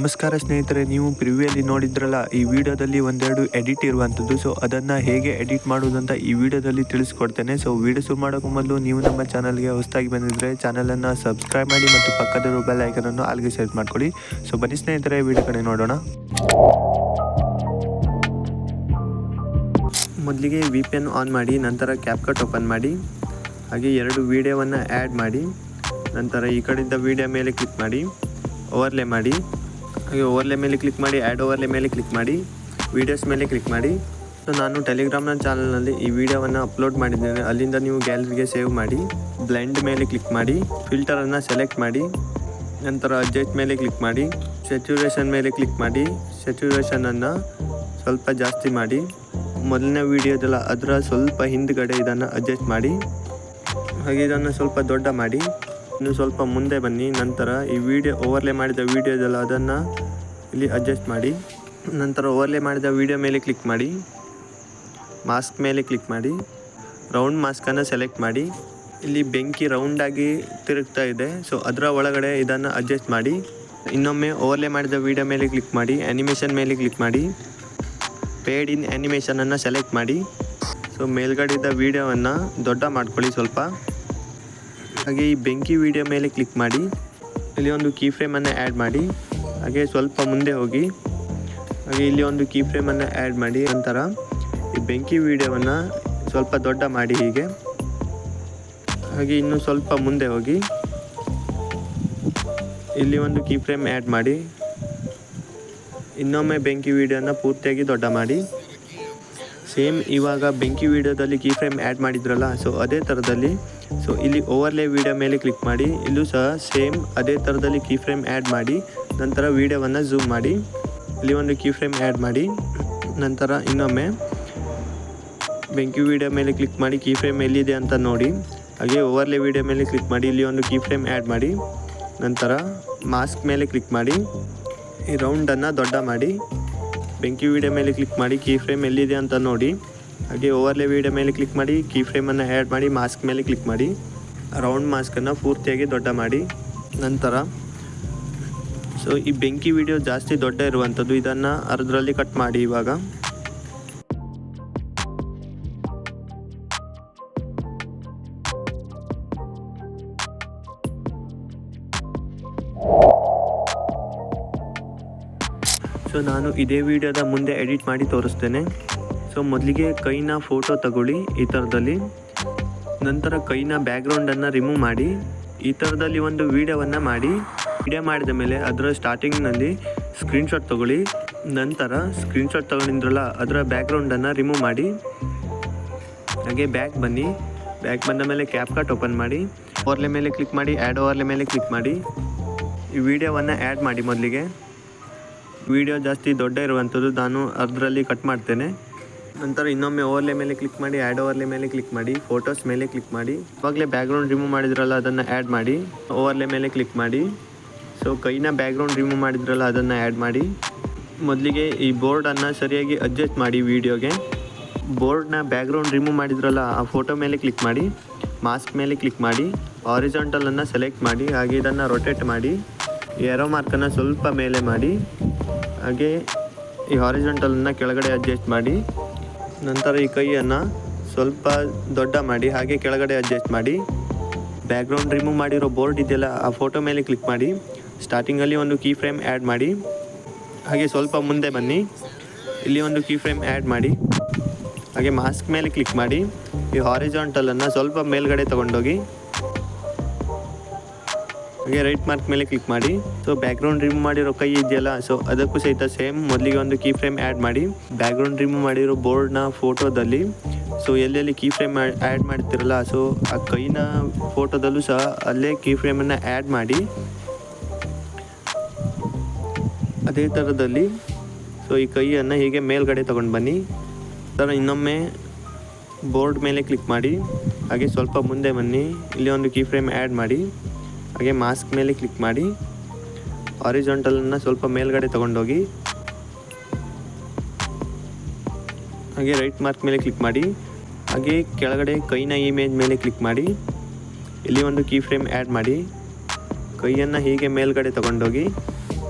ನಮಸ್ಕಾರ ಸ್ನೇಹಿತರೆ, ನೀವು ಪ್ರಿವ್ಯೂಯಲ್ಲಿ ನೋಡಿದ್ರಲ್ಲ ಈ ವಿಡಿಯೋದಲ್ಲಿ ಒಂದೆರಡು ಎಡಿಟ್ ಇರುವಂಥದ್ದು. ಸೊ ಅದನ್ನು ಹೇಗೆ ಎಡಿಟ್ ಮಾಡುವುದಂತ ಈ ವಿಡಿಯೋದಲ್ಲಿ ತಿಳಿಸ್ಕೊಡ್ತೇನೆ. ಸೊ ವಿಡಿಯೋ ಶುರು ಮಾಡೋಕ್ಕೂ ಮೊದಲು ನೀವು ನಮ್ಮ ಚಾನಲ್ಗೆ ಹೊಸದಾಗಿ ಬಂದಿದ್ದರೆ ಚಾನಲನ್ನು ಸಬ್ಸ್ಕ್ರೈಬ್ ಮಾಡಿ ಮತ್ತು ಪಕ್ಕದಲ್ಲಿರುವ ಬೆಲ್ ಐಕನನ್ನು ಅಲ್ಲಿಗೆ ಸೆಟ್ ಮಾಡ್ಕೊಳ್ಳಿ. ಸೊ ಬನ್ನಿ ಸ್ನೇಹಿತರೆ, ವಿಡಿಯೋ ಕಡೆ ನೋಡೋಣ. ಮೊದಲಿಗೆ VPN ಆನ್ ಮಾಡಿ, ನಂತರ ಕ್ಯಾಪ್ಕಟ್ ಓಪನ್ ಮಾಡಿ, ಹಾಗೆ ಎರಡು ವಿಡಿಯೋವನ್ನು ಆ್ಯಡ್ ಮಾಡಿ, ನಂತರ ಈ ಕಡೆಯಿಂದ ವಿಡಿಯೋ ಮೇಲೆ ಕ್ಲಿಕ್ ಮಾಡಿ, ಓವರ್ಲೇ ಮಾಡಿ, ಹಾಗೆ ಓವರ್ಲೇ ಮೇಲೆ ಕ್ಲಿಕ್ ಮಾಡಿ, ಆ್ಯಡ್ ಓವರ್ಲೇ ಮೇಲೆ ಕ್ಲಿಕ್ ಮಾಡಿ, ವೀಡಿಯೋಸ್ ಮೇಲೆ ಕ್ಲಿಕ್ ಮಾಡಿ. ಸೊ ನಾನು ಟೆಲಿಗ್ರಾಮ್ನ ಚಾನಲ್ನಲ್ಲಿ ಈ ವಿಡಿಯೋವನ್ನು ಅಪ್ಲೋಡ್ ಮಾಡಿದ್ದೇನೆ, ಅಲ್ಲಿಂದ ನೀವು ಗ್ಯಾಲರಿಗೆ ಸೇವ್ ಮಾಡಿ. ಬ್ಲೆಂಡ್ ಮೇಲೆ ಕ್ಲಿಕ್ ಮಾಡಿ, ಫಿಲ್ಟರನ್ನು ಸೆಲೆಕ್ಟ್ ಮಾಡಿ, ನಂತರ ಅಡ್ಜಸ್ಟ್ ಮೇಲೆ ಕ್ಲಿಕ್ ಮಾಡಿ, ಸ್ಯಾಚುರೇಷನ್ ಮೇಲೆ ಕ್ಲಿಕ್ ಮಾಡಿ. ಸ್ಯಾಚುರೇಷನನ್ನು ಸ್ವಲ್ಪ ಜಾಸ್ತಿ ಮಾಡಿ, ಮೊದಲನೇ ವಿಡಿಯೋದಲ್ಲ ಅದರ ಸ್ವಲ್ಪ ಹಿಂದ್ಗಡೆ ಇದನ್ನು ಅಡ್ಜಸ್ಟ್ ಮಾಡಿ, ಹಾಗೆ ಇದನ್ನು ಸ್ವಲ್ಪ ದೊಡ್ಡ ಮಾಡಿ. ಇನ್ನು ಸ್ವಲ್ಪ ಮುಂದೆ ಬನ್ನಿ, ನಂತರ ಈ ವಿಡಿಯೋ ಓವರ್ಲೇ ಮಾಡಿದ ವಿಡಿಯೋದಲ್ಲ ಅದನ್ನು ಇಲ್ಲಿ ಅಡ್ಜಸ್ಟ್ ಮಾಡಿ. ನಂತರ ಓವರ್ಲೇ ಮಾಡಿದ ವಿಡಿಯೋ ಮೇಲೆ ಕ್ಲಿಕ್ ಮಾಡಿ, ಮಾಸ್ಕ್ ಮೇಲೆ ಕ್ಲಿಕ್ ಮಾಡಿ, ರೌಂಡ್ ಮಾಸ್ಕನ್ನು ಸೆಲೆಕ್ಟ್ ಮಾಡಿ. ಇಲ್ಲಿ ಬೆಂಕಿ ರೌಂಡಾಗಿ ತಿರುಗ್ತಾ ಇದೆ, ಸೊ ಅದರ ಒಳಗಡೆ ಇದನ್ನು ಅಡ್ಜಸ್ಟ್ ಮಾಡಿ. ಇನ್ನೊಮ್ಮೆ ಓವರ್ಲೇ ಮಾಡಿದ ವಿಡಿಯೋ ಮೇಲೆ ಕ್ಲಿಕ್ ಮಾಡಿ, ಆ್ಯನಿಮೇಷನ್ ಮೇಲೆ ಕ್ಲಿಕ್ ಮಾಡಿ, ಪೇಡ್ ಇನ್ ಆ್ಯನಿಮೇಷನನ್ನು ಸೆಲೆಕ್ಟ್ ಮಾಡಿ. ಸೊ ಮೇಲ್ಗಡೆದ ವಿಡಿಯೋವನ್ನು ದೊಡ್ಡ ಮಾಡ್ಕೊಳ್ಳಿ ಸ್ವಲ್ಪ. ಹಾಗೆ ಈ ಬೆಂಕಿ ವಿಡಿಯೋ ಮೇಲೆ ಕ್ಲಿಕ್ ಮಾಡಿ, ಇಲ್ಲಿ ಒಂದು ಕೀ ಫ್ರೇಮನ್ನು ಆ್ಯಡ್ ಮಾಡಿ, ಹಾಗೆ ಸ್ವಲ್ಪ ಮುಂದೆ ಹೋಗಿ, ಹಾಗೆ ಇಲ್ಲಿ ಒಂದು ಕೀ ಫ್ರೇಮನ್ನು ಆ್ಯಡ್ ಮಾಡಿ. ನಂತರ ಈ ಬೆಂಕಿ ವಿಡಿಯೋವನ್ನು ಸ್ವಲ್ಪ ದೊಡ್ಡ ಮಾಡಿ ಹೀಗೆ, ಹಾಗೆ ಇನ್ನು ಸ್ವಲ್ಪ ಮುಂದೆ ಹೋಗಿ, ಇಲ್ಲಿ ಒಂದು ಕೀ ಫ್ರೇಮ್ ಆ್ಯಡ್ ಮಾಡಿ. ಇನ್ನೊಮ್ಮೆ ಬೆಂಕಿ ವಿಡಿಯೋನ ಪೂರ್ತಿಯಾಗಿ ದೊಡ್ಡ ಮಾಡಿ. ಸೇಮ್ ಇವಾಗ ಬೆಂಕಿ ವಿಡಿಯೋದಲ್ಲಿ ಕೀ ಫ್ರೇಮ್ ಆ್ಯಡ್ ಮಾಡಿದ್ರಲ್ಲ, ಸೊ ಅದೇ ಥರದಲ್ಲಿ ಸೊ ಇಲ್ಲಿ ಓವರ್ಲೇ ವಿಡಿಯೋ ಮೇಲೆ ಕ್ಲಿಕ್ ಮಾಡಿ, ಇಲ್ಲೂ ಸಹ ಸೇಮ್ ಅದೇ ಥರದಲ್ಲಿ ಕೀ ಫ್ರೇಮ್ ಆ್ಯಡ್ ಮಾಡಿ. ನಂತರ ವಿಡಿಯೋವನ್ನು ಝೂಮ್ ಮಾಡಿ, ಇಲ್ಲಿ ಒಂದು ಕೀ ಫ್ರೇಮ್ ಆ್ಯಡ್ ಮಾಡಿ. ನಂತರ ಇನ್ನೊಮ್ಮೆ ಬೆಂಕಿ ವಿಡಿಯೋ ಮೇಲೆ ಕ್ಲಿಕ್ ಮಾಡಿ, ಕೀ ಫ್ರೇಮ್ ಎಲ್ಲಿದೆ ಅಂತ ನೋಡಿ. ಹಾಗೆ ಓವರ್ಲೇ ವಿಡಿಯೋ ಮೇಲೆ ಕ್ಲಿಕ್ ಮಾಡಿ, ಇಲ್ಲಿ ಒಂದು ಕೀ ಫ್ರೇಮ್ ಆ್ಯಡ್ ಮಾಡಿ. ನಂತರ ಮಾಸ್ಕ್ ಮೇಲೆ ಕ್ಲಿಕ್ ಮಾಡಿ, ಈ ರೌಂಡನ್ನು ದೊಡ್ಡ ಮಾಡಿ. ಬೆಂಕಿ ವಿಡಿಯೋ ಮೇಲೆ ಕ್ಲಿಕ್ ಮಾಡಿ, ಕೀ ಫ್ರೇಮ್ ಎಲ್ಲಿದೆ ಅಂತ ನೋಡಿ. ಹಾಗೆ ಓವರ್ಲೇ ವಿಡಿಯೋ ಮೇಲೆ ಕ್ಲಿಕ್ ಮಾಡಿ, ಕೀ ಫ್ರೇಮನ್ನು ಆ್ಯಡ್ ಮಾಡಿ, ಮಾಸ್ಕ್ ಮೇಲೆ ಕ್ಲಿಕ್ ಮಾಡಿ, ರೌಂಡ್ ಮಾಸ್ಕನ್ನು ಪೂರ್ತಿಯಾಗಿ ದೊಡ್ಡ ಮಾಡಿ. ನಂತರ ಸೊ ಈ ಬೆಂಕಿ ವಿಡಿಯೋ ಜಾಸ್ತಿ ದೊಡ್ಡ ಇರುವಂಥದ್ದು, ಇದನ್ನು ಅರ್ಧರಲ್ಲಿ ಕಟ್ ಮಾಡಿ. ಇವಾಗ ಸೊ ನಾನು ಇದೇ ವಿಡಿಯೋದ ಮುಂದೆ ಎಡಿಟ್ ಮಾಡಿ ತೋರಿಸ್ತೇನೆ. ಸೊ ಮೊದಲಿಗೆ ಕೈನ ಫೋಟೋ ತಗೊಳ್ಳಿ ಈ ಥರದಲ್ಲಿ. ನಂತರ ಕೈನ ಬ್ಯಾಕ್ಗ್ರೌಂಡನ್ನು ರಿಮೂವ್ ಮಾಡಿ, ಈ ಥರದಲ್ಲಿ ಒಂದು ವಿಡಿಯೋವನ್ನು ಮಾಡಿ. ವಿಡಿಯೋ ಮಾಡಿದ ಮೇಲೆ ಅದರ ಸ್ಟಾರ್ಟಿಂಗ್ನಲ್ಲಿ ಸ್ಕ್ರೀನ್ಶಾಟ್ ತಗೊಳ್ಳಿ. ನಂತರ ಸ್ಕ್ರೀನ್ಶಾಟ್ ತಗೊಂಡಿದ್ರಲ್ಲ ಅದರ ಬ್ಯಾಕ್ಗ್ರೌಂಡನ್ನು ರಿಮೂವ್ ಮಾಡಿ. ಹಾಗೆ ಬ್ಯಾಕ್ ಬನ್ನಿ, ಬ್ಯಾಕ್ ಬಂದ ಮೇಲೆ ಕ್ಯಾಪ್ಕಟ್ ಓಪನ್ ಮಾಡಿ, ಓವರ್ಲೇ ಮೇಲೆ ಕ್ಲಿಕ್ ಮಾಡಿ, ಆ್ಯಡ್ ಓವರ್ಲೇ ಮೇಲೆ ಕ್ಲಿಕ್ ಮಾಡಿ. ಈ ವಿಡಿಯೋವನ್ನು ಆ್ಯಡ್ ಮಾಡಿ. ಮೊದಲಿಗೆ ವಿಡಿಯೋ ಜಾಸ್ತಿ ದೊಡ್ಡ ಇರುವಂಥದ್ದು, ನಾನು ಅರ್ಧರಲ್ಲಿ ಕಟ್ ಮಾಡ್ತೇನೆ. ನಂತರ ಇನ್ನೊಮ್ಮೆ ಓವರ್ಲೇ ಮೇಲೆ ಕ್ಲಿಕ್ ಮಾಡಿ, ಆ್ಯಡ್ ಓವರ್ಲೇ ಮೇಲೆ ಕ್ಲಿಕ್ ಮಾಡಿ, ಫೋಟೋಸ್ ಮೇಲೆ ಕ್ಲಿಕ್ ಮಾಡಿ. ಇವಾಗಲೇ ಬ್ಯಾಕ್ಗ್ರೌಂಡ್ ರಿಮೂವ್ ಮಾಡಿದ್ರಲ್ಲ ಅದನ್ನು ಆ್ಯಡ್ ಮಾಡಿ, ಓವರ್ಲೇ ಮೇಲೆ ಕ್ಲಿಕ್ ಮಾಡಿ. ಸೊ ಕೈನ ಬ್ಯಾಕ್ಗ್ರೌಂಡ್ ರಿಮೂವ್ ಮಾಡಿದ್ರಲ್ಲ ಅದನ್ನು ಆ್ಯಡ್ ಮಾಡಿ. ಮೊದಲಿಗೆ ಈ ಬೋರ್ಡನ್ನು ಸರಿಯಾಗಿ ಅಡ್ಜಸ್ಟ್ ಮಾಡಿ. ವಿಡಿಯೋಗೆ ಬೋರ್ಡ್ನ ಬ್ಯಾಕ್ಗ್ರೌಂಡ್ ರಿಮೂವ್ ಮಾಡಿದ್ರಲ್ಲ ಆ ಫೋಟೋ ಮೇಲೆ ಕ್ಲಿಕ್ ಮಾಡಿ, ಮಾಸ್ಕ್ ಮೇಲೆ ಕ್ಲಿಕ್ ಮಾಡಿ, ಹಾರಿಜಾಂಟಲನ್ನು ಸೆಲೆಕ್ಟ್ ಮಾಡಿ, ಹಾಗೆ ಇದನ್ನು ರೊಟೇಟ್ ಮಾಡಿ. ಏರೋ ಮಾರ್ಕನ್ನು ಸ್ವಲ್ಪ ಮೇಲೆ ಮಾಡಿ, ಹಾಗೆ ಈ ಹಾರಿಜಾಂಟಲನ್ನು ಕೆಳಗಡೆ ಅಡ್ಜಸ್ಟ್ ಮಾಡಿ. ನಂತರ ಈ ಕೈಯನ್ನು ಸ್ವಲ್ಪ ದೊಡ್ಡ ಮಾಡಿ, ಹಾಗೆ ಕೆಳಗಡೆ ಅಡ್ಜಸ್ಟ್ ಮಾಡಿ. ಬ್ಯಾಕ್ಗ್ರೌಂಡ್ ರಿಮೂವ್ ಮಾಡಿರೋ ಬೋರ್ಡ್ ಇದೆಯಲ್ಲ ಆ ಫೋಟೋ ಮೇಲೆ ಕ್ಲಿಕ್ ಮಾಡಿ, ಸ್ಟಾರ್ಟಿಂಗಲ್ಲಿ ಒಂದು ಕೀ ಫ್ರೇಮ್ ಆ್ಯಡ್ ಮಾಡಿ. ಹಾಗೆ ಸ್ವಲ್ಪ ಮುಂದೆ ಬನ್ನಿ, ಇಲ್ಲಿ ಒಂದು ಕೀ ಫ್ರೇಮ್ ಆ್ಯಡ್ ಮಾಡಿ. ಹಾಗೆ ಮಾಸ್ಕ್ ಮೇಲೆ ಕ್ಲಿಕ್ ಮಾಡಿ, ಈ ಹಾರಿಜಾಂಟಲನ್ನು ಸ್ವಲ್ಪ ಮೇಲ್ಗಡೆ ತೊಗೊಂಡೋಗಿ, ಹಾಗೆ ರೈಟ್ ಮಾರ್ಕ್ ಮೇಲೆ ಕ್ಲಿಕ್ ಮಾಡಿ. ಸೊ ಬ್ಯಾಕ್ಗ್ರೌಂಡ್ ರಿಮೂವ್ ಮಾಡಿರೋ ಕೈ ಇದೆಯಲ್ಲ, ಸೊ ಅದಕ್ಕೂ ಸಹಿತ ಸೇಮ್ ಮೊದಲಿಗೆ ಒಂದು ಕೀ ಫ್ರೇಮ್ ಆ್ಯಡ್ ಮಾಡಿ. ಬ್ಯಾಕ್ಗ್ರೌಂಡ್ ರಿಮೂವ್ ಮಾಡಿರೋ ಬೋರ್ಡ್ನ ಫೋಟೋದಲ್ಲಿ ಸೊ ಎಲ್ಲೆಲ್ಲಿ ಕೀ ಫ್ರೇಮ್ ಆ್ಯಡ್ ಮಾಡ್ತಿರಲ್ಲ, ಸೊ ಆ ಕೈನ ಫೋಟೋದಲ್ಲೂ ಸಹ ಅಲ್ಲೇ ಕೀ ಫ್ರೇಮನ್ನು ಆ್ಯಡ್ ಮಾಡಿ. ಅದೇ ಥರದಲ್ಲಿ ಸೊ ಈ ಕೈಯನ್ನು ಹೀಗೆ ಮೇಲ್ಗಡೆ ತೊಗೊಂಡು ಬನ್ನಿ. ಥರ ಇನ್ನೊಮ್ಮೆ ಬೋರ್ಡ್ ಮೇಲೆ ಕ್ಲಿಕ್ ಮಾಡಿ, ಹಾಗೆ ಸ್ವಲ್ಪ ಮುಂದೆ ಬನ್ನಿ, ಇಲ್ಲಿ ಒಂದು ಕೀ ಫ್ರೇಮ್ ಆ್ಯಡ್ ಮಾಡಿ. ಹಾಗೆ ಮಾಸ್ಕ್ ಮೇಲೆ ಕ್ಲಿಕ್ ಮಾಡಿ, ಹಾರಿಜಾಂಟಲನ್ನು ಸ್ವಲ್ಪ ಮೇಲ್ಗಡೆ ತೊಗೊಂಡೋಗಿ, ಹಾಗೆ ರೈಟ್ ಮಾರ್ಕ್ ಮೇಲೆ ಕ್ಲಿಕ್ ಮಾಡಿ. ಹಾಗೆ ಕೆಳಗಡೆ ಕೈನ ಇಮೇಜ್ ಮೇಲೆ ಕ್ಲಿಕ್ ಮಾಡಿ, ಇಲ್ಲಿ ಒಂದು ಕೀ ಫ್ರೇಮ್ ಆ್ಯಡ್ ಮಾಡಿ. ಕೈಯನ್ನು ಹೀಗೆ ಮೇಲ್ಗಡೆ ತೊಗೊಂಡೋಗಿ,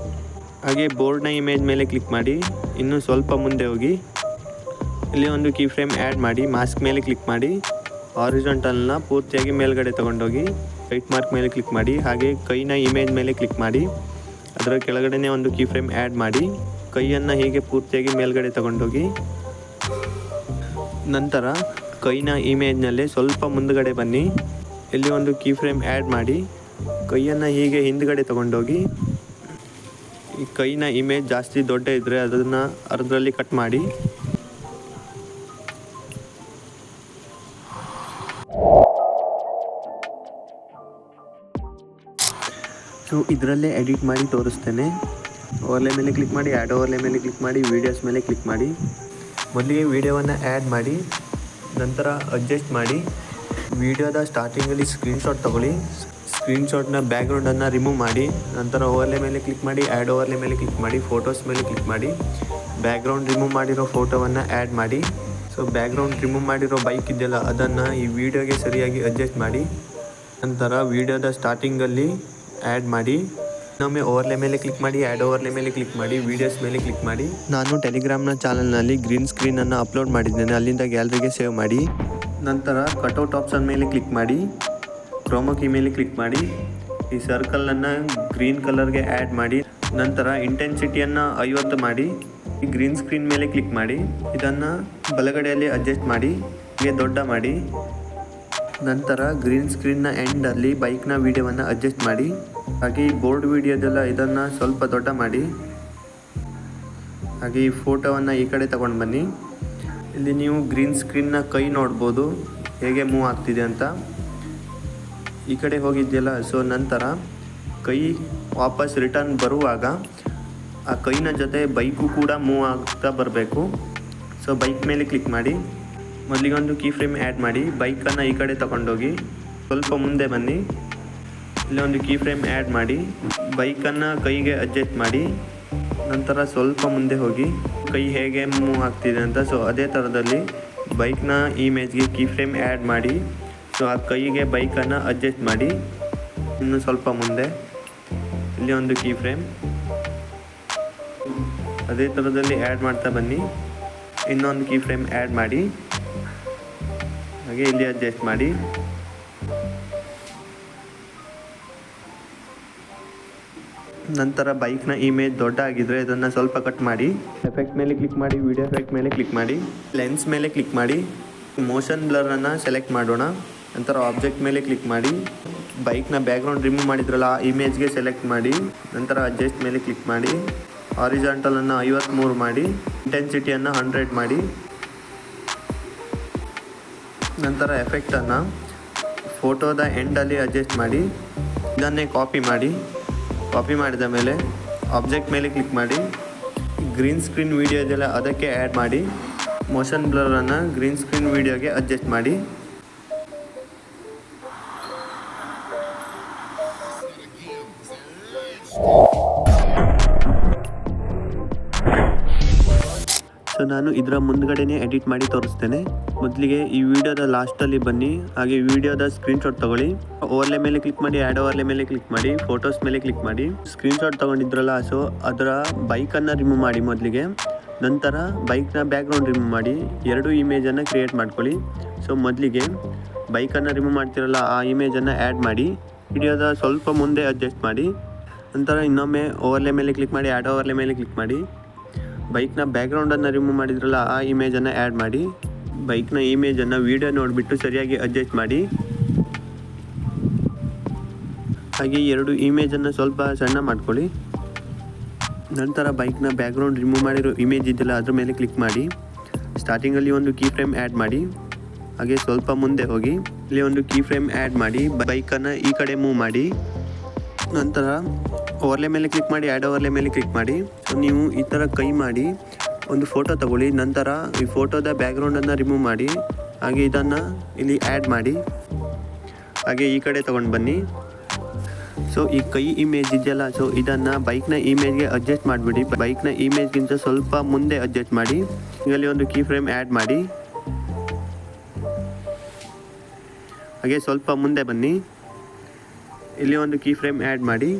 ಹಾಗೆ ಬೋರ್ಡ್ನ ಇಮೇಜ್ ಮೇಲೆ ಕ್ಲಿಕ್ ಮಾಡಿ ಇನ್ನೂ ಸ್ವಲ್ಪ ಮುಂದೆ ಹೋಗಿ ಇಲ್ಲಿ ಒಂದು ಕೀ ಫ್ರೇಮ್ ಆ್ಯಡ್ ಮಾಡಿ ಮಾಸ್ಕ್ ಮೇಲೆ ಕ್ಲಿಕ್ ಮಾಡಿ ಹಾರಿಜಾಂಟಲ್ನ ಪೂರ್ತಿಯಾಗಿ ಮೇಲ್ಗಡೆ ತೊಗೊಂಡೋಗಿ ರೈಟ್ ಮಾರ್ಕ್ ಮೇಲೆ ಕ್ಲಿಕ್ ಮಾಡಿ ಹಾಗೆ ಕೈನ ಇಮೇಜ್ ಮೇಲೆ ಕ್ಲಿಕ್ ಮಾಡಿ ಅದರ ಕೆಳಗಡೆನೇ ಒಂದು ಕೀ ಫ್ರೇಮ್ ಆ್ಯಡ್ ಮಾಡಿ ಕೈಯನ್ನು ಹೀಗೆ ಪೂರ್ತಿಯಾಗಿ ಮೇಲ್ಗಡೆ ತಗೊಂಡೋಗಿ ನಂತರ ಕೈನ ಇಮೇಜ್ನಲ್ಲೇ ಸ್ವಲ್ಪ ಮುಂದುಗಡೆ ಬನ್ನಿ ಇಲ್ಲಿ ಒಂದು ಕೀ ಫ್ರೇಮ್ ಆ್ಯಡ್ ಮಾಡಿ ಕೈಯನ್ನು ಹೀಗೆ ಹಿಂದುಗಡೆ ತಗೊಂಡೋಗಿ ಈ ಕೈನ ಇಮೇಜ್ ಜಾಸ್ತಿ ದೊಡ್ಡ ಇದ್ದರೆ ಅದನ್ನು ಅರ್ಧದಲ್ಲಿ ಕಟ್ ಮಾಡಿ ಸೊ ಇದರಲ್ಲೇ ಎಡಿಟ್ ಮಾಡಿ ತೋರಿಸ್ತೇನೆ. ಓವರ್ಲೇ ಮೇಲೆ ಕ್ಲಿಕ್ ಮಾಡಿ, ಆ್ಯಡ್ ಓವರ್ಲೇ ಮೇಲೆ ಕ್ಲಿಕ್ ಮಾಡಿ, ವೀಡಿಯೋಸ್ ಮೇಲೆ ಕ್ಲಿಕ್ ಮಾಡಿ. ಮೊದಲಿಗೆ ವೀಡಿಯೋವನ್ನು ಆ್ಯಡ್ ಮಾಡಿ, ನಂತರ ಅಡ್ಜಸ್ಟ್ ಮಾಡಿ. ವೀಡಿಯೋದ ಸ್ಟಾರ್ಟಿಂಗಲ್ಲಿ ಸ್ಕ್ರೀನ್ಶಾಟ್ ತೊಗೊಳ್ಳಿ. ಸ್ಕ್ರೀನ್ಶಾಟ್ನ ಬ್ಯಾಕ್ಗ್ರೌಂಡನ್ನು ರಿಮೂವ್ ಮಾಡಿ. ನಂತರ ಓವರ್ಲೇ ಮೇಲೆ ಕ್ಲಿಕ್ ಮಾಡಿ, ಆ್ಯಡ್ ಓವರ್ಲೇ ಮೇಲೆ ಕ್ಲಿಕ್ ಮಾಡಿ, ಫೋಟೋಸ್ ಮೇಲೆ ಕ್ಲಿಕ್ ಮಾಡಿ. ಬ್ಯಾಕ್ಗ್ರೌಂಡ್ ರಿಮೂವ್ ಮಾಡಿರೋ ಫೋಟೋವನ್ನು ಆ್ಯಡ್ ಮಾಡಿ. ಸೊ ಬ್ಯಾಕ್ಗ್ರೌಂಡ್ ರಿಮೂವ್ ಮಾಡಿರೋ ಬೈಕ್ ಇದೆಯಲ್ಲ ಅದನ್ನು ಈ ವಿಡಿಯೋಗೆ ಸರಿಯಾಗಿ ಅಡ್ಜಸ್ಟ್ ಮಾಡಿ. ನಂತರ ವೀಡಿಯೋದ ಸ್ಟಾರ್ಟಿಂಗಲ್ಲಿ ಆ್ಯಡ್ ಮಾಡಿ. ಇನ್ನೊಮ್ಮೆ ಓವರ್ಲೇ ಮೇಲೆ ಕ್ಲಿಕ್ ಮಾಡಿ, ಆ್ಯಡ್ ಓವರ್ಲೇ ಮೇಲೆ ಕ್ಲಿಕ್ ಮಾಡಿ, ವೀಡಿಯೋಸ್ ಮೇಲೆ ಕ್ಲಿಕ್ ಮಾಡಿ. ನಾನು ಟೆಲಿಗ್ರಾಮ್ನ ಚಾನಲ್ನಲ್ಲಿ ಗ್ರೀನ್ ಸ್ಕ್ರೀನನ್ನು ಅಪ್ಲೋಡ್ ಮಾಡಿದ್ದೇನೆ, ಅಲ್ಲಿಂದ ಗ್ಯಾಲರಿಗೆ ಸೇವ್ ಮಾಡಿ. ನಂತರ ಕಟೌಟ್ ಆಪ್ಷನ್ ಮೇಲೆ ಕ್ಲಿಕ್ ಮಾಡಿ, ಕ್ರೋಮಾ ಕೀ ಮೇಲೆ ಕ್ಲಿಕ್ ಮಾಡಿ. ಈ ಸರ್ಕಲನ್ನು ಗ್ರೀನ್ ಕಲರ್ಗೆ ಆ್ಯಡ್ ಮಾಡಿ. ನಂತರ ಇಂಟೆನ್ಸಿಟಿಯನ್ನು 50 ಮಾಡಿ. ಈ ಗ್ರೀನ್ ಸ್ಕ್ರೀನ್ ಮೇಲೆ ಕ್ಲಿಕ್ ಮಾಡಿ. ಇದನ್ನು ಬಲಗಡೆಯಲ್ಲಿ ಅಡ್ಜಸ್ಟ್ ಮಾಡಿ, ಹೀಗೆ ದೊಡ್ಡ ಮಾಡಿ. ನಂತರ ಗ್ರೀನ್ ಸ್ಕ್ರೀನ್ನ ಎಂಡಲ್ಲಿ ಬೈಕ್ನ ವೀಡಿಯೋವನ್ನು ಅಡ್ಜಸ್ಟ್ ಮಾಡಿ. ಹಾಗೆ ಈ ಬೋರ್ಡ್ ವೀಡಿಯೋದೆಲ್ಲ ಇದನ್ನು ಸ್ವಲ್ಪ ದೊಡ್ಡ ಮಾಡಿ. ಹಾಗೆ ಈ ಫೋಟೋವನ್ನು ಈ ಕಡೆ ತಗೊಂಡು ಬನ್ನಿ. ಇಲ್ಲಿ ನೀವು ಗ್ರೀನ್ ಸ್ಕ್ರೀನ್ನ ಕೈ ನೋಡ್ಬೋದು ಹೇಗೆ ಮೂವ್ ಆಗ್ತಿದೆ ಅಂತ. ಈ ಕಡೆ ಹೋಗಿದೆಯಲ್ಲ, ಸೊ ನಂತರ ಕೈ ವಾಪಸ್ ರಿಟರ್ನ್ ಬರುವಾಗ ಆ ಕೈನ ಜೊತೆ ಬೈಕು ಕೂಡ ಮೂವ್ ಆಗ್ತಾ ಬರಬೇಕು. ಸೊ ಬೈಕ್ ಮೇಲೆ ಕ್ಲಿಕ್ ಮಾಡಿ. ಮೊದಲಿಗೆ ಒಂದು ಕೀ ಫ್ರೇಮ್ ಆ್ಯಡ್ ಮಾಡಿ. ಬೈಕನ್ನು ಈ ಕಡೆ ತಗೊಂಡೋಗಿ ಸ್ವಲ್ಪ ಮುಂದೆ ಬನ್ನಿ. ಇಲ್ಲಿ ಒಂದು ಕೀ ಫ್ರೇಮ್ ಆ್ಯಡ್ ಮಾಡಿ. ಬೈಕನ್ನು ಕೈಗೆ ಅಡ್ಜಸ್ಟ್ ಮಾಡಿ. ನಂತರ ಸ್ವಲ್ಪ ಮುಂದೆ ಹೋಗಿ ಕೈ ಹೇಗೆ ಮೂವ್ ಆಗ್ತಿದೆ ಅಂತ ಸೊ ಅದೇ ಥರದಲ್ಲಿ ಬೈಕ್ನ ಇಮೇಜ್ಗೆ ಕೀ ಫ್ರೇಮ್ ಆ್ಯಡ್ ಮಾಡಿ. ಸೊ ಆ ಕೈಗೆ ಬೈಕನ್ನು ಅಡ್ಜಸ್ಟ್ ಮಾಡಿ. ಇನ್ನು ಸ್ವಲ್ಪ ಮುಂದೆ ಇಲ್ಲಿ ಒಂದು ಕೀ ಫ್ರೇಮ್ ಅದೇ ಥರದಲ್ಲಿ ಆ್ಯಡ್ ಮಾಡ್ತಾ ಬನ್ನಿ. ಇನ್ನೊಂದು ಕೀ ಫ್ರೇಮ್ ಆ್ಯಡ್ ಮಾಡಿ. ಹಾಗೆ ಇಲ್ಲಿ ಅಡ್ಜಸ್ಟ್ ಮಾಡಿ. ನಂತರ ಬೈಕ್ನ ಇಮೇಜ್ ದೊಡ್ಡ ಆಗಿದ್ದರೆ ಇದನ್ನು ಸ್ವಲ್ಪ ಕಟ್ ಮಾಡಿ. ಎಫೆಕ್ಟ್ ಮೇಲೆ ಕ್ಲಿಕ್ ಮಾಡಿ, ವಿಡಿಯೋ ಎಫೆಕ್ಟ್ ಮೇಲೆ ಕ್ಲಿಕ್ ಮಾಡಿ, ಲೆನ್ಸ್ ಮೇಲೆ ಕ್ಲಿಕ್ ಮಾಡಿ. ಮೋಷನ್ ಬ್ಲರನ್ನು ಸೆಲೆಕ್ಟ್ ಮಾಡೋಣ. ನಂತರ ಆಬ್ಜೆಕ್ಟ್ ಮೇಲೆ ಕ್ಲಿಕ್ ಮಾಡಿ. ಬೈಕ್ನ ಬ್ಯಾಕ್ಗ್ರೌಂಡ್ ರಿಮೂವ್ ಮಾಡಿದ್ರಲ್ಲ ಆ ಇಮೇಜ್ಗೆ ಸೆಲೆಕ್ಟ್ ಮಾಡಿ. ನಂತರ ಅಡ್ಜಸ್ಟ್ ಮೇಲೆ ಕ್ಲಿಕ್ ಮಾಡಿ. ಹಾರಿಜಾಂಟಲನ್ನು 53 ಮಾಡಿ. ಇಂಟೆನ್ಸಿಟಿಯನ್ನು 100 ಮಾಡಿ. ನಂತರ ಎಫೆಕ್ಟನ್ನು ಫೋಟೋದ ಎಂಡಲ್ಲಿ ಅಡ್ಜಸ್ಟ್ ಮಾಡಿ. ಇದನ್ನೇ ಕಾಪಿ ಮಾಡಿ. ಕಾಪಿ ಮಾಡಿದ ಮೇಲೆ ಆಬ್ಜೆಕ್ಟ್ ಮೇಲೆ ಕ್ಲಿಕ್ ಮಾಡಿ. ಗ್ರೀನ್ ಸ್ಕ್ರೀನ್ ವೀಡಿಯೋ ಇದೆಯಲ್ಲ ಅದಕ್ಕೆ ಆ್ಯಡ್ ಮಾಡಿ. ಮೋಷನ್ ಬ್ಲರನ್ನು ಗ್ರೀನ್ ಸ್ಕ್ರೀನ್ ವೀಡಿಯೋಗೆ ಅಡ್ಜಸ್ಟ್ ಮಾಡಿ. ಸೊ ನಾನು ಇದರ ಮುಂದ್ಗಡೆನೇ ಎಡಿಟ್ ಮಾಡಿ ತೋರಿಸ್ತೇನೆ. ಮೊದಲಿಗೆ ಈ ವಿಡಿಯೋದ ಲಾಸ್ಟಲ್ಲಿ ಬನ್ನಿ. ಹಾಗೆ ವಿಡಿಯೋದ ಸ್ಕ್ರೀನ್ಶಾಟ್ ತೊಗೊಳ್ಳಿ. ಓವರ್ಲೇ ಮೇಲೆ ಕ್ಲಿಕ್ ಮಾಡಿ, ಆ್ಯಡ್ ಓವರ್ಲೇ ಮೇಲೆ ಕ್ಲಿಕ್ ಮಾಡಿ, ಫೋಟೋಸ್ ಮೇಲೆ ಕ್ಲಿಕ್ ಮಾಡಿ. ಸ್ಕ್ರೀನ್ಶಾಟ್ ತೊಗೊಂಡಿದ್ರಲ್ಲ, ಸೊ ಅದರ ಬೈಕನ್ನು ರಿಮೂವ್ ಮಾಡಿ ಮೊದಲಿಗೆ. ನಂತರ ಬೈಕ್ನ ಬ್ಯಾಕ್ಗ್ರೌಂಡ್ ರಿಮೂವ್ ಮಾಡಿ 2 ಇಮೇಜನ್ನು ಕ್ರಿಯೇಟ್ ಮಾಡ್ಕೊಳ್ಳಿ. ಸೊ ಮೊದಲಿಗೆ ಬೈಕನ್ನು ರಿಮೂವ್ ಮಾಡ್ತಿರಲ್ಲ ಆ ಇಮೇಜನ್ನು ಆ್ಯಡ್ ಮಾಡಿ. ವಿಡಿಯೋದ ಸ್ವಲ್ಪ ಮುಂದೆ ಅಡ್ಜಸ್ಟ್ ಮಾಡಿ. ನಂತರ ಇನ್ನೊಮ್ಮೆ ಓವರ್ಲೇ ಮೇಲೆ ಕ್ಲಿಕ್ ಮಾಡಿ, ಆ್ಯಡ್ ಓವರ್ಲೇ ಮೇಲೆ ಕ್ಲಿಕ್ ಮಾಡಿ. ಬೈಕ್ನ ಬ್ಯಾಕ್ಗ್ರೌಂಡನ್ನು ರಿಮೂವ್ ಮಾಡಿದ್ರಲ್ಲ ಆ ಇಮೇಜನ್ನು ಆ್ಯಡ್ ಮಾಡಿ. ಬೈಕ್ನ ಇಮೇಜನ್ನು ವೀಡಿಯೋ ನೋಡಿಬಿಟ್ಟು ಸರಿಯಾಗಿ ಅಡ್ಜಸ್ಟ್ ಮಾಡಿ. ಹಾಗೆ 2 ಇಮೇಜನ್ನು ಸ್ವಲ್ಪ ಸಣ್ಣ ಮಾಡ್ಕೊಳ್ಳಿ. ನಂತರ ಬೈಕ್ನ ಬ್ಯಾಕ್ಗ್ರೌಂಡ್ ರಿಮೂವ್ ಮಾಡಿರೋ ಇಮೇಜ್ ಇದೆಯಲ್ಲ ಅದ್ರ ಮೇಲೆ ಕ್ಲಿಕ್ ಮಾಡಿ. ಸ್ಟಾರ್ಟಿಂಗಲ್ಲಿ ಒಂದು ಕೀ ಫ್ರೇಮ್ ಆ್ಯಡ್ ಮಾಡಿ. ಹಾಗೆ ಸ್ವಲ್ಪ ಮುಂದೆ ಹೋಗಿ ಇಲ್ಲಿ ಒಂದು ಕೀ ಫ್ರೇಮ್ ಆ್ಯಡ್ ಮಾಡಿ. ಬೈಕನ್ನು ಈ ಕಡೆ ಮೂವ್ ಮಾಡಿ. ನಂತರ ಓವರ್ಲೇ ಮೇಲೆ ಕ್ಲಿಕ್ ಮಾಡಿ, ಆ್ಯಡ್ ಓವರ್ಲೇ ಮೇಲೆ ಕ್ಲಿಕ್ ಮಾಡಿ. ಸೊ ನೀವು ಈ ಥರ ಕೈ ಮಾಡಿ ಒಂದು ಫೋಟೋ ತಗೊಳ್ಳಿ. ನಂತರ ಈ ಫೋಟೋದ ಬ್ಯಾಕ್ಗ್ರೌಂಡನ್ನು ರಿಮೂವ್ ಮಾಡಿ. ಹಾಗೆ ಇದನ್ನು ಇಲ್ಲಿ ಆ್ಯಡ್ ಮಾಡಿ. ಹಾಗೆ ಈ ಕಡೆ ತೊಗೊಂಡು ಬನ್ನಿ. ಸೊ ಈ ಕೈ ಇಮೇಜ್ ಇದೆಯಲ್ಲ, ಸೊ ಇದನ್ನು ಬೈಕ್ನ ಇಮೇಜ್ಗೆ ಅಡ್ಜಸ್ಟ್ ಮಾಡಿಬಿಡಿ. ಬೈಕ್ನ ಇಮೇಜ್ಗಿಂತ ಸ್ವಲ್ಪ ಮುಂದೆ ಅಡ್ಜಸ್ಟ್ ಮಾಡಿ. ಇಲ್ಲಿ ಒಂದು ಕೀ ಫ್ರೇಮ್ ಆ್ಯಡ್ ಮಾಡಿ. ಹಾಗೆ ಸ್ವಲ್ಪ ಮುಂದೆ ಬನ್ನಿ. ಇಲ್ಲಿ ಒಂದು ಕೀ ಫ್ರೇಮ್ ಆ್ಯಡ್ ಮಾಡಿ.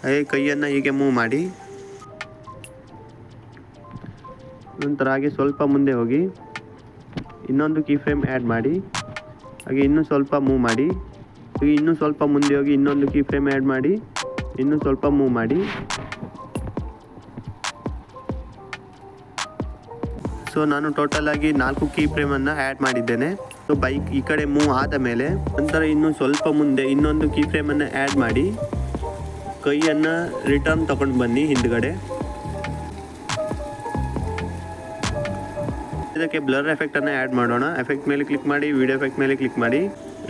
ಹಾಗೆ ಕೈಯನ್ನು ಹೀಗೆ ಮೂವ್ ಮಾಡಿ. ನಂತರ ಹಾಗೆ ಸ್ವಲ್ಪ ಮುಂದೆ ಹೋಗಿ ಇನ್ನೊಂದು ಕೀ ಫ್ರೇಮ್ ಆ್ಯಡ್ ಮಾಡಿ, ಹಾಗೆ ಇನ್ನೂ ಸ್ವಲ್ಪ ಮೂವ್ ಮಾಡಿ, ಇನ್ನೂ ಸ್ವಲ್ಪ ಮುಂದೆ ಹೋಗಿ ಇನ್ನೊಂದು ಕೀ ಫ್ರೇಮ್ ಆ್ಯಡ್ ಮಾಡಿ, ಇನ್ನೂ ಸ್ವಲ್ಪ ಮೂವ್ ಮಾಡಿ. ಸೊ ನಾನು ಟೋಟಲ್ ಆಗಿ 4 ಕೀ ಫ್ರೇಮನ್ನು ಆ್ಯಡ್ ಮಾಡಿದ್ದೇನೆ. ಸೊ ಬೈಕ್ ಈ ಕಡೆ ಮೂವ್ ಆದ ಮೇಲೆ ನಂತರ ಇನ್ನೂ ಸ್ವಲ್ಪ ಮುಂದೆ ಇನ್ನೊಂದು ಕೀ ಫ್ರೇಮನ್ನು ಆ್ಯಡ್ ಮಾಡಿ ಕೈಯನ್ನು ರಿಟರ್ನ್ ತಗೊಂಡು ಬನ್ನಿ ಹಿಂದ್ಗಡೆ. ಇದಕ್ಕೆ ಬ್ಲರ್ ಎಫೆಕ್ಟನ್ನು ಆ್ಯಡ್ ಮಾಡೋಣ. ಎಫೆಕ್ಟ್ ಮೇಲೆ ಕ್ಲಿಕ್ ಮಾಡಿ, ವಿಡಿಯೋ ಎಫೆಕ್ಟ್ ಮೇಲೆ ಕ್ಲಿಕ್ ಮಾಡಿ,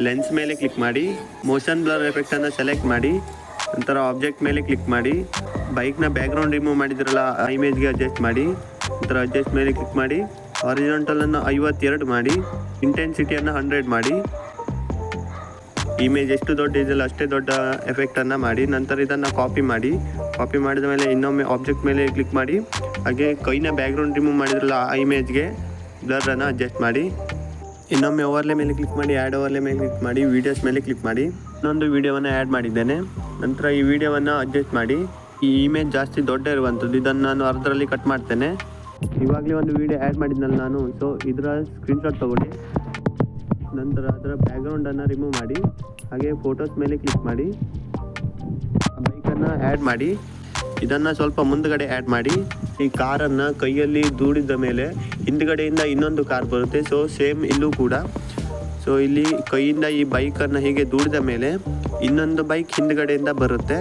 ಲೆನ್ಸ್ ಮೇಲೆ ಕ್ಲಿಕ್ ಮಾಡಿ, ಮೋಷನ್ ಬ್ಲರ್ ಎಫೆಕ್ಟನ್ನು ಸೆಲೆಕ್ಟ್ ಮಾಡಿ, ನಂತರ ಆಬ್ಜೆಕ್ಟ್ ಮೇಲೆ ಕ್ಲಿಕ್ ಮಾಡಿ, ಬೈಕ್ನ ಬ್ಯಾಕ್ಗ್ರೌಂಡ್ ರಿಮೂವ್ ಮಾಡಿದ್ರಲ್ಲ ಆ ಇಮೇಜ್ಗೆ ಅಡ್ಜಸ್ಟ್ ಮಾಡಿ, ನಂತರ ಅಡ್ಜಸ್ಟ್ ಮೇಲೆ ಕ್ಲಿಕ್ ಮಾಡಿ, ಹಾರಿಜಾಂಟಲನ್ನು 52 ಮಾಡಿ, ಇಂಟೆನ್ಸಿಟಿಯನ್ನು 100 ಮಾಡಿ. ಇಮೇಜ್ ಎಷ್ಟು ದೊಡ್ಡ ಇದೆಯಲ್ಲ ಅಷ್ಟೇ ದೊಡ್ಡ ಎಫೆಕ್ಟನ್ನು ಮಾಡಿ. ನಂತರ ಇದನ್ನು ಕಾಪಿ ಮಾಡಿದ ಮೇಲೆ ಇನ್ನೊಮ್ಮೆ ಆಬ್ಜೆಕ್ಟ್ ಮೇಲೆ ಕ್ಲಿಕ್ ಮಾಡಿ, ಹಾಗೆ ಕೈನ ಬ್ಯಾಕ್ಗ್ರೌಂಡ್ ರಿಮೂವ್ ಮಾಡಿದ್ರಲ್ಲ ಆ ಇಮೇಜ್ಗೆ ಬ್ಲರನ್ನು ಅಡ್ಜಸ್ಟ್ ಮಾಡಿ. ಇನ್ನೊಮ್ಮೆ ಓವರ್ಲೆ ಮೇಲೆ ಕ್ಲಿಕ್ ಮಾಡಿ, ಆ್ಯಡ್ ಓವರ್ಲೆ ಮೇಲೆ ಕ್ಲಿಕ್ ಮಾಡಿ, ವೀಡಿಯೋಸ್ ಮೇಲೆ ಕ್ಲಿಕ್ ಮಾಡಿ. ಇನ್ನೊಂದು ವೀಡಿಯೋವನ್ನು ಆ್ಯಡ್ ಮಾಡಿದ್ದೇನೆ. ನಂತರ ಈ ವಿಡಿಯೋವನ್ನು ಅಡ್ಜಸ್ಟ್ ಮಾಡಿ. ಈ ಇಮೇಜ್ ಜಾಸ್ತಿ ದೊಡ್ಡ ಇರುವಂಥದ್ದು, ಇದನ್ನು ನಾನು ಅರ್ಧರಲ್ಲಿ ಕಟ್ ಮಾಡ್ತೇನೆ. ಇವಾಗಲೇ ಒಂದು ವೀಡಿಯೋ ಆ್ಯಡ್ ಮಾಡಿದ್ನಲ್ಲ ನಾನು, ಸೊ ಇದರ ಸ್ಕ್ರೀನ್ಶಾಟ್ ತೊಗೊಳ್ಳಿ. ನಂತರ ಅದರ ಬ್ಯಾಕ್ಗ್ರೌಂಡನ್ನು ರಿಮೂವ್ ಮಾಡಿ, ಹಾಗೆ ಫೋಟೋಸ್ ಮೇಲೆ ಕ್ಲಿಕ್ ಮಾಡಿ, ಬೈಕನ್ನು ಆ್ಯಡ್ ಮಾಡಿ, ಇದನ್ನು ಸ್ವಲ್ಪ ಮುಂದ್ಗಡೆ ಆ್ಯಡ್ ಮಾಡಿ. ಈ ಕಾರನ್ನು ಕೈಯಲ್ಲಿ ದೂಡಿದ ಮೇಲೆ ಹಿಂದ್ಗಡೆಯಿಂದ ಇನ್ನೊಂದು ಕಾರ್ ಬರುತ್ತೆ. ಸೊ ಸೇಮ್ ಇಲ್ಲೂ ಕೂಡ. ಸೊ ಇಲ್ಲಿ ಕೈಯಿಂದ ಈ ಬೈಕನ್ನು ಹೀಗೆ ದೂಡಿದ ಮೇಲೆ ಇನ್ನೊಂದು ಬೈಕ್ ಹಿಂದ್ಗಡೆಯಿಂದ ಬರುತ್ತೆ.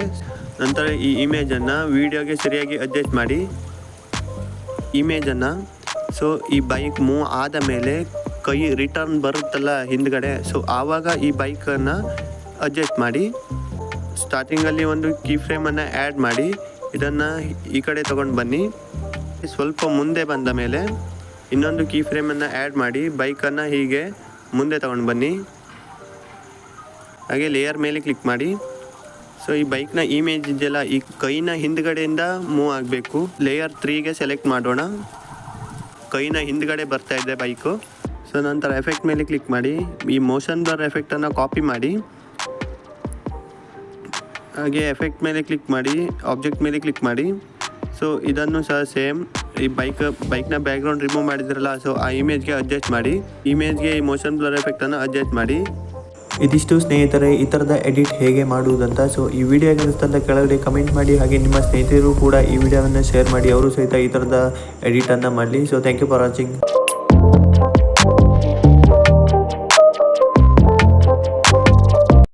ನಂತರ ಈ ಇಮೇಜನ್ನು ವೀಡಿಯೋಗೆ ಸರಿಯಾಗಿ ಅಡ್ಜಸ್ಟ್ ಮಾಡಿ ಇಮೇಜನ್ನು. ಸೊ ಈ ಬೈಕ್ ಮೂವ್ ಆದ ಮೇಲೆ ಕೈ ರಿಟರ್ನ್ ಬರುತ್ತಲ್ಲ ಹಿಂದ್ಗಡೆ, ಸೊ ಆವಾಗ ಈ ಬೈಕನ್ನು ಅಡ್ಜಸ್ಟ್ ಮಾಡಿ. ಸ್ಟಾರ್ಟಿಂಗಲ್ಲಿ ಒಂದು ಕೀ ಫ್ರೇಮನ್ನು ಆ್ಯಡ್ ಮಾಡಿ, ಇದನ್ನು ಈ ಕಡೆ ತೊಗೊಂಡು ಬನ್ನಿ. ಸ್ವಲ್ಪ ಮುಂದೆ ಬಂದ ಮೇಲೆ ಇನ್ನೊಂದು ಕೀ ಫ್ರೇಮನ್ನು ಆ್ಯಡ್ ಮಾಡಿ ಬೈಕನ್ನು ಹೀಗೆ ಮುಂದೆ ತೊಗೊಂಡು ಬನ್ನಿ. ಹಾಗೆ ಲೇಯರ್ ಮೇಲೆ ಕ್ಲಿಕ್ ಮಾಡಿ. ಸೊ ಈ ಬೈಕ್ನ ಇಮೇಜ್ ಇದೆಯಲ್ಲ ಈ ಕೈನ ಹಿಂದ್ಗಡೆಯಿಂದ ಮೂವ್ ಆಗಬೇಕು. ಲೇಯರ್ 3ಗೆ ಸೆಲೆಕ್ಟ್ ಮಾಡೋಣ. ಕೈನ ಹಿಂದ್ಗಡೆ ಬರ್ತಾ ಇದೆ ಬೈಕು. ಸೊ ನಂತರ ಎಫೆಕ್ಟ್ ಮೇಲೆ ಕ್ಲಿಕ್ ಮಾಡಿ, ಈ ಮೋಷನ್ ಬ್ಲರ್ ಎಫೆಕ್ಟನ್ನು ಕಾಪಿ ಮಾಡಿ, ಹಾಗೆ ಎಫೆಕ್ಟ್ ಮೇಲೆ ಕ್ಲಿಕ್ ಮಾಡಿ, ಆಬ್ಜೆಕ್ಟ್ ಮೇಲೆ ಕ್ಲಿಕ್ ಮಾಡಿ. ಸೊ ಇದನ್ನು ಸಹ ಸೇಮ್ ಈ ಬೈಕ್ನ ಬ್ಯಾಕ್ಗ್ರೌಂಡ್ ರಿಮೂವ್ ಮಾಡಿದ್ರಲ್ಲ, ಸೊ ಆ ಇಮೇಜ್ಗೆ ಅಡ್ಜಸ್ಟ್ ಮಾಡಿ. ಇಮೇಜ್ಗೆ ಈ ಮೋಷನ್ ಬ್ಲರ್ ಎಫೆಕ್ಟನ್ನು ಅಡ್ಜಸ್ಟ್ ಮಾಡಿ. ಇದಿಷ್ಟು ಸ್ನೇಹಿತರೆ ಈ ಥರದ ಎಡಿಟ್ ಹೇಗೆ ಮಾಡುವುದಂತ. ಸೊ ಈ ವಿಡಿಯೋ ಹೇಗೆ ಅನಿಸ್ತು ಅಂತ ಕೆಳಗಡೆ ಕಮೆಂಟ್ ಮಾಡಿ. ಹಾಗೆ ನಿಮ್ಮ ಸ್ನೇಹಿತರು ಕೂಡ ಈ ವಿಡಿಯೋವನ್ನು ಶೇರ್ ಮಾಡಿ, ಅವರು ಸಹಿತ ಈ ಥರದ ಎಡಿಟನ್ನು ಮಾಡಲಿ. So thank you for watching.